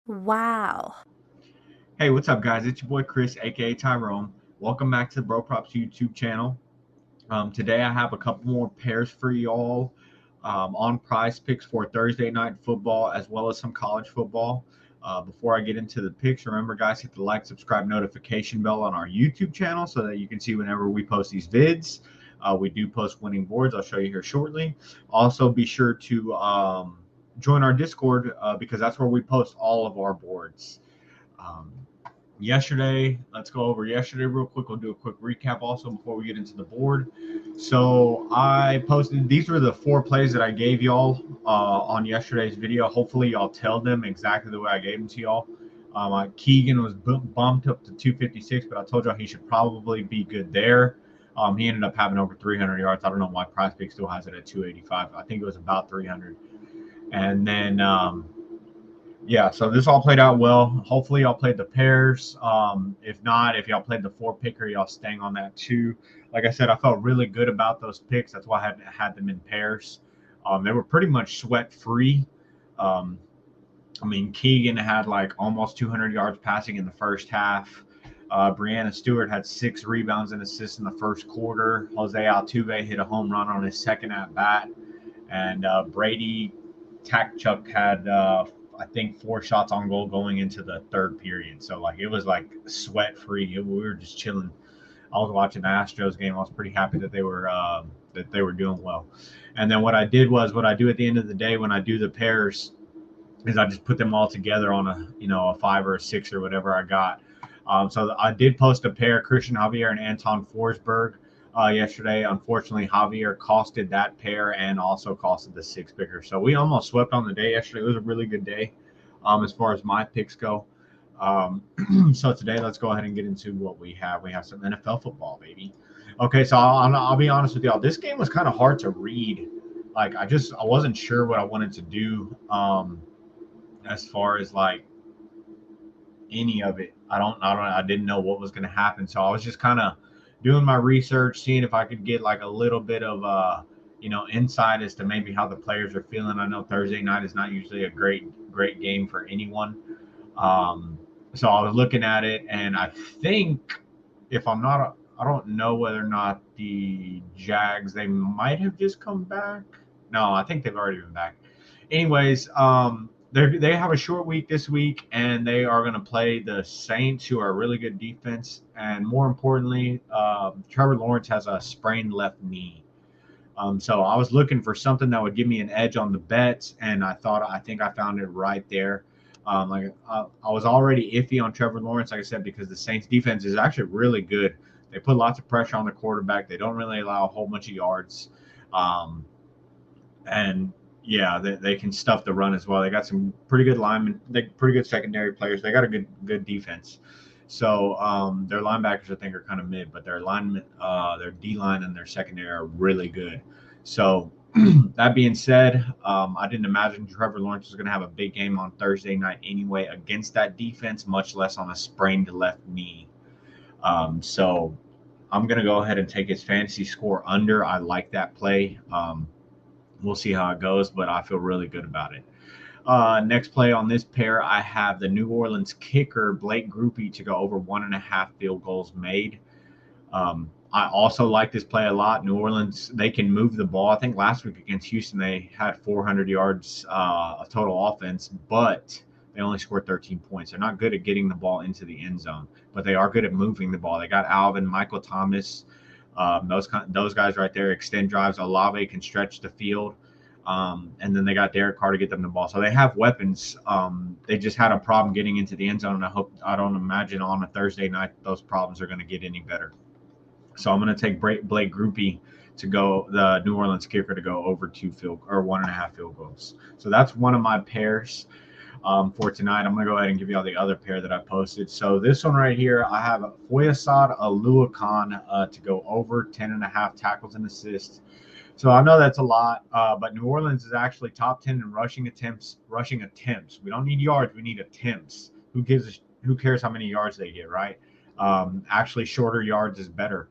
Wow. Hey, what's up, guys? It's your boy Chris, aka Tyrone. Welcome back to the Bro Props YouTube channel. Today I have a couple more pairs for y'all on Prize Picks for Thursday night football as well as some college football. Before I get into the picks, remember, guys, hit the like, subscribe, notification bell on our YouTube channel so that you can see whenever we post these vids. We do post winning boards. I'll show you here shortly. Also, be sure to join our Discord because that's where we post all of our boards. Um, Yesterday, let's go over yesterday real quick. We'll do a quick recap also before we get into the board. So I posted, these were the four plays that I gave y'all on yesterday's video. Hopefully y'all tell them exactly the way I gave them to y'all. Keegan was bumped up to 256, but I told y'all he should probably be good there. He ended up having over 300 yards. I don't know why PrizePicks still has it at 285. I think it was about 300. And then yeah, so this all played out well. Hopefully, y'all played the pairs. If not, if y'all played the four picker, y'all staying on that too. Like I said, I felt really good about those picks. That's why I had them in pairs. They were pretty much sweat free. Um, I mean, Keegan had like almost 200 yards passing in the first half. Brianna Stewart had 6 rebounds and assists in the first quarter. Jose Altuve hit a home run on his second at bat, and Brady Takchuk had I think 4 shots on goal going into the third period. So like it was like sweat free. We were just chilling. I was watching the Astros game. I was pretty happy that they were doing well. And then what I did was what I do at the end of the day when I do the pairs is I just put them all together on a 5 or a 6 or whatever I got. So I did post a pair, Christian Javier and Anton Forsberg, yesterday. Unfortunately, Javier costed that pair and also costed the 6 picker. So we almost swept on the day yesterday. It was a really good day as far as my picks go. Um, so today, let's go ahead and get into what we have. We have some NFL football, baby. Okay, so I'll be honest with y'all. This game was kind of hard to read. Like I wasn't sure what I wanted to do. As far as like any of it. I didn't know what was going to happen. So I was just kind of doing my research, seeing if I could get like a little bit of insight as to maybe how the players are feeling. I know Thursday night is not usually a great game for anyone. Um, so I was looking at it, and I think if I'm not, I don't know whether or not the Jags, they might have just come back. No, I think they've already been back. Anyways, they have a short week this week, and they are going to play the Saints, who are a really good defense. And more importantly, Trevor Lawrence has a sprained left knee. So I was looking for something that would give me an edge on the bets, and I think I found it right there. I was already iffy on Trevor Lawrence, like I said, because the Saints defense is actually really good. They put lots of pressure on the quarterback. They don't really allow a whole bunch of yards. Um, and yeah, they can stuff the run as well. They got some pretty good linemen, pretty good secondary players. They got a good defense. So their linebackers I think are kind of mid, but their linemen, their D line and their secondary are really good. So that being said, I didn't imagine Trevor Lawrence was going to have a big game on Thursday night anyway against that defense, much less on a sprained left knee. So I'm going to go ahead and take his fantasy score under. I like that play. We'll see how it goes, but I feel really good about it. Next play on this pair, I have the New Orleans kicker, Blake Groupie, to go over 1.5 field goals made. I also like this play a lot. New Orleans, they can move the ball. I think last week against Houston, they had 400 yards of total offense, but they only scored 13 points. They're not good at getting the ball into the end zone, but they are good at moving the ball. They got Alvin, Michael Thomas, those guys right there extend drives. Olave can stretch the field. And then they got Derek Carr to get them the ball. So they have weapons. They just had a problem getting into the end zone. And I don't imagine on a Thursday night those problems are going to get any better. So I'm going to take Blake Groupie to go, the New Orleans kicker, to go over 1.5 field goals. So that's one of my pairs for tonight. I'm going to go ahead and give you all the other pair that I posted. So this one right here, I have Foyesade Aluakon to go over 10.5 tackles and assists. So I know that's a lot, but New Orleans is actually top 10 in rushing attempts. We don't need yards; we need attempts. Who cares how many yards they get, right? Actually, shorter yards is better.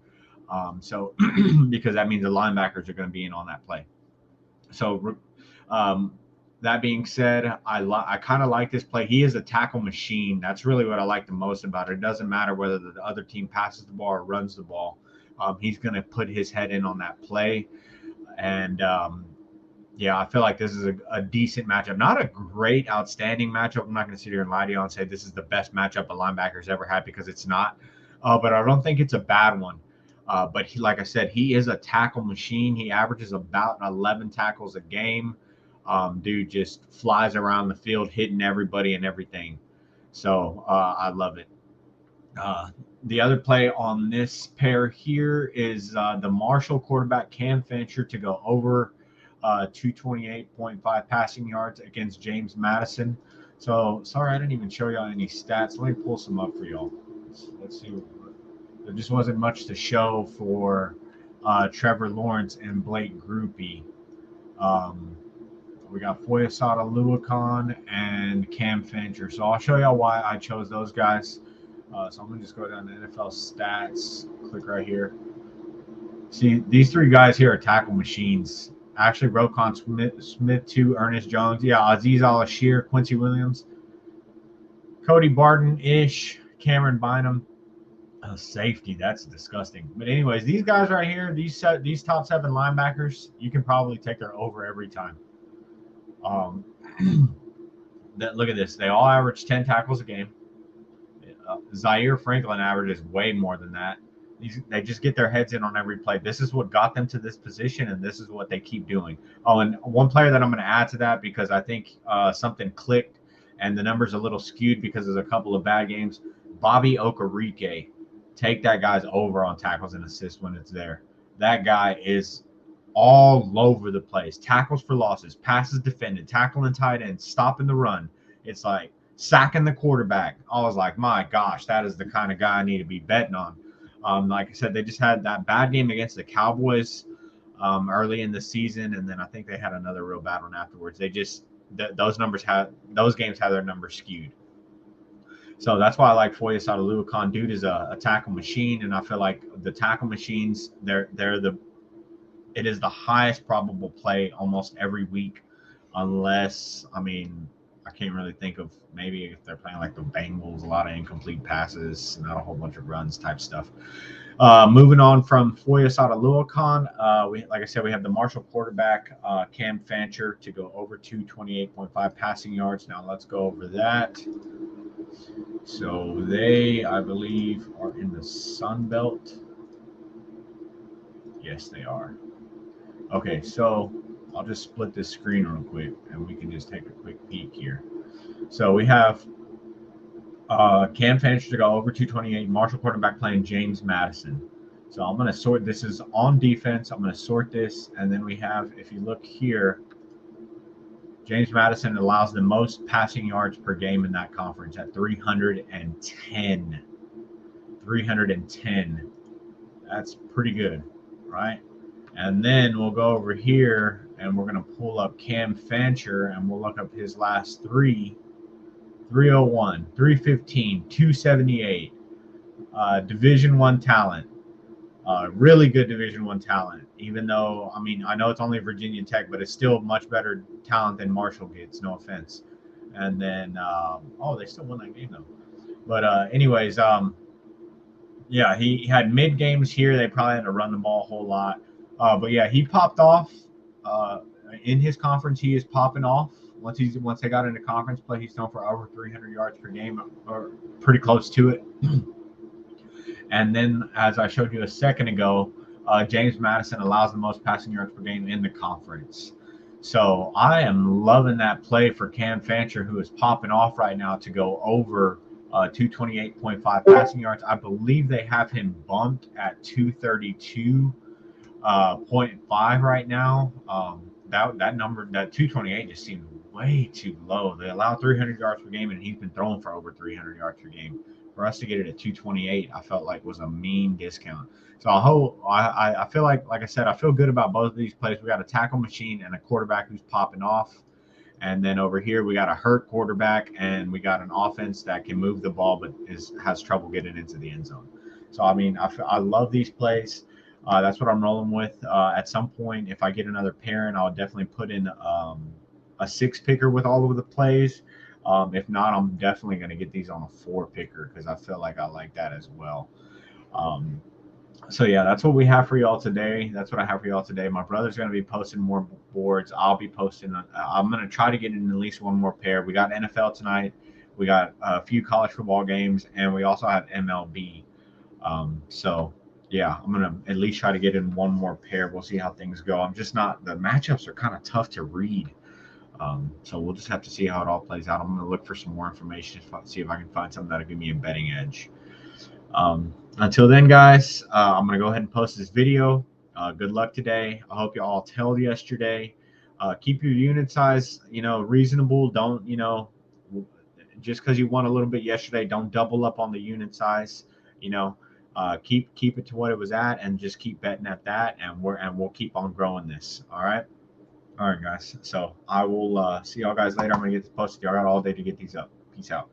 So because that means the linebackers are going to be in on that play. So um, That being said, I kind of like this play. He is a tackle machine. That's really what I like the most about it. It doesn't matter whether the other team passes the ball or runs the ball. He's going to put his head in on that play. And yeah, I feel like this is a decent matchup. Not a great, outstanding matchup. I'm not going to sit here and lie to you and say this is the best matchup a linebacker's ever had, because it's not. But I don't think it's a bad one. But he, like I said, he is a tackle machine. He averages about 11 tackles a game. Dude just flies around the field, hitting everybody and everything. So I love it. The other play on this pair here is the Marshall quarterback Cam Fincher to go over 228.5 passing yards against James Madison. So sorry, I didn't even show y'all any stats. Let me pull some up for y'all. Let's see. There just wasn't much to show for Trevor Lawrence and Blake Groupie. We got Foyesada Luakon and Cam Fincher. So I'll show y'all why I chose those guys. So I'm going to just go down to NFL stats, click right here. See, these three guys here are tackle machines. Actually, Roquan Smith too, Ernest Jones. Yeah, Aziz Al-Ashir, Quincy Williams, Cody Barton-ish, Cameron Bynum. Oh, safety, that's disgusting. But anyways, these guys right here, these top 7 linebackers, you can probably take their over every time. Look at this. They all average 10 tackles a game. Zaire Franklin averages way more than that. They just get their heads in on every play. This is what got them to this position, and this is what they keep doing. Oh, and one player that I'm going to add to that, because I think something clicked and the numbers a little skewed because there's a couple of bad games. Bobby Okereke. Take that guy's over on tackles and assists when it's there. That guy is all over the place. Tackles for losses, passes defended, tackling tight ends, stopping the run. It's like sacking the quarterback. I was like, my gosh, that is the kind of guy I need to be betting on. Like I said, they just had that bad game against the Cowboys early in the season, and then I think they had another real bad one afterwards. They just those games have their numbers skewed. So that's why I like Foyesada Luakon. Dude is a tackle machine, and I feel like the tackle machines, it is the highest probable play almost every week, unless, I mean, I can't really think of, maybe if they're playing like the Bengals, a lot of incomplete passes, not a whole bunch of runs type stuff. Moving on from Foyesada Luakon, like I said, we have the Marshall quarterback, Cam Fancher, to go over 228.5 passing yards. Now let's go over that. So they, I believe, are in the Sun Belt. Yes, they are. Okay, so I'll just split this screen real quick, and we can just take a quick peek here. So we have Cam Fancher to go over 228, Marshall quarterback playing James Madison. So I'm going to sort, this is on defense. I'm going to sort this, and then we have, if you look here, James Madison allows the most passing yards per game in that conference at 310. 310. That's pretty good, right? And then we'll go over here, and we're going to pull up Cam Fancher, and we'll look up his last three. 301, 315, 278. Division I talent. Really good Division I talent, even though, I mean, I know it's only Virginia Tech, but it's still much better talent than Marshall gets, no offense. And then, they still won that game, though. But anyways, yeah, he had mid games here. They probably had to run the ball a whole lot. But yeah, he popped off. In his conference, he is popping off. Once they got into conference play, he's thrown for over 300 yards per game, or pretty close to it. And then, as I showed you a second ago, James Madison allows the most passing yards per game in the conference. So I am loving that play for Cam Fancher, who is popping off right now, to go over 228.5 passing yards. I believe they have him bumped at 232.5 right now. That number, that 228, just seems way too low. They allow 300 yards per game, and he's been throwing for over 300 yards per game. For us to get it at 228, I felt like was a mean discount. So I feel like I said, I feel good about both of these plays. We got a tackle machine and a quarterback who's popping off. And then over here, we got a hurt quarterback, and we got an offense that can move the ball but has trouble getting into the end zone. So, I mean, I love these plays. That's what I'm rolling with. At some point, if I get another pairing, I'll definitely put in a 6-picker with all of the plays. If not, I'm definitely going to get these on a 4-picker because I feel like I like that as well. So yeah, that's what we have for y'all today. That's what I have for y'all today. My brother's going to be posting more boards. I'll be posting. I'm going to try to get in at least one more pair. We got NFL tonight. We got a few college football games, and we also have MLB. So yeah, I'm gonna at least try to get in one more pair. We'll see how things go. I'm just not. The matchups are kind of tough to read. So we'll just have to see how it all plays out. I'm gonna look for some more information, see if I can find something that'll give me a betting edge. Until then, guys, I'm going to go ahead and post this video. Good luck today. I hope you all tailed yesterday. Keep your unit size, reasonable. Don't, just because you won a little bit yesterday, don't double up on the unit size. Keep it to what it was at, and just keep betting at that, and we'll keep on growing this. All right, guys. So I will see y'all guys later. I'm going to get this posted. Y'all got all day to get these up. Peace out.